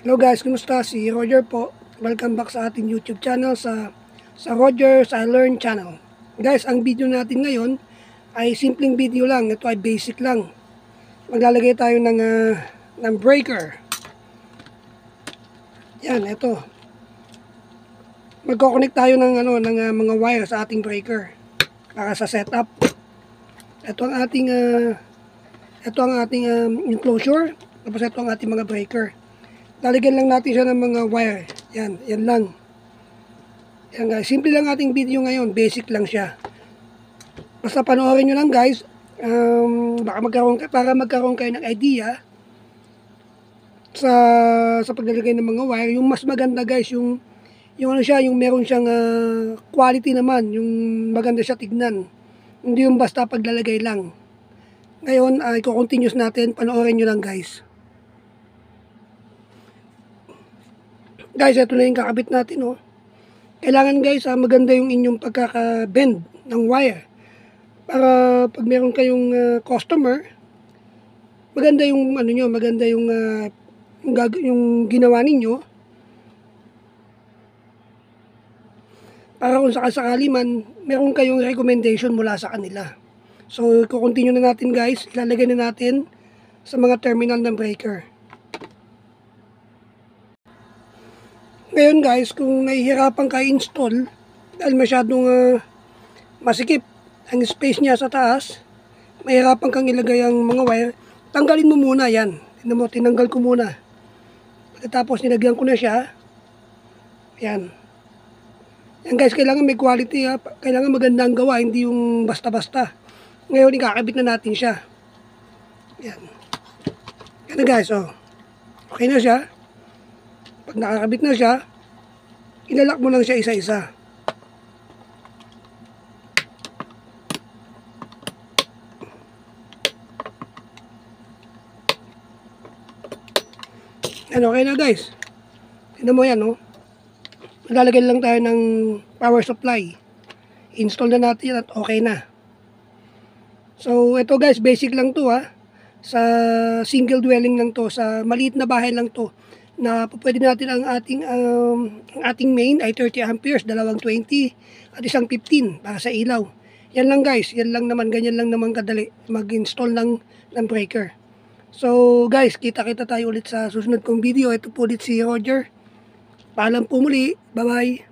Hello guys, kumusta? Si Roger po. Welcome back sa ating YouTube channel sa Roger's I Learn channel. Guys, ang video natin ngayon ay simpleng video lang. Ito ay basic lang. Maglalagay tayo ng breaker. Yan, ito. Magko-connect tayo ng mga wire sa ating breaker para sa setup. Ito ang ating enclosure. Tapos ito ang ating mga breaker. Lalagyan lang natin siya ng mga wire. Yan lang. Yan guys, simple lang ating video ngayon. Basic lang siya. Basta panoorin nyo lang guys. Para magkaroon kayo ng idea sa paglalagay ng mga wire. Yung mas maganda guys, yung meron siyang quality naman. Yung maganda siya tignan. Hindi yung basta paglalagay lang. Ngayon, i-continuous natin. Panoorin nyo lang guys. Guys, ito na yung kakabit natin, oh. Kailangan guys, maganda yung inyong pagkaka-bend ng wire. Para pag meron kayong customer, maganda yung maganda yung ginawa ninyo. Para kung sakasakali man, meron kayong recommendation mula sa kanila. So, i-continue na natin guys. Ilalagay na natin sa mga terminal ng breaker. Ngayon guys, kung nahihirapan kayo install dahil masyadong masikip ang space niya sa taas, mahirapan kang ilagay ang mga wire, tanggalin mo muna yan. Tinanggal ko muna. Tapos nilagyan ko na siya. Yan. Yan guys, kailangan may quality ha. Kailangan maganda ang gawa, hindi yung basta-basta. Ngayon, ikakabit na natin siya. Yan. Yan na guys, oh. Okay na siya. Pag nakakabit na siya, ilalak mo lang siya isa-isa. Yan, okay na guys. Tignan mo yan, no? Maglalagay lang tayo ng power supply. Install na natin at okay na. So, ito guys, basic lang to ha. Sa single dwelling lang to. Sa maliit na bahay lang to. Na pwede natin ang ating main ay 30 amperes, dalawang 20 at isang 15 para sa ilaw. Yan lang guys, yan lang naman, ganyan lang naman kadali mag-install ng breaker. So guys, kita-kita tayo ulit sa susunod kong video. Ito po ulit si Roger. Paalam po muli, bye bye.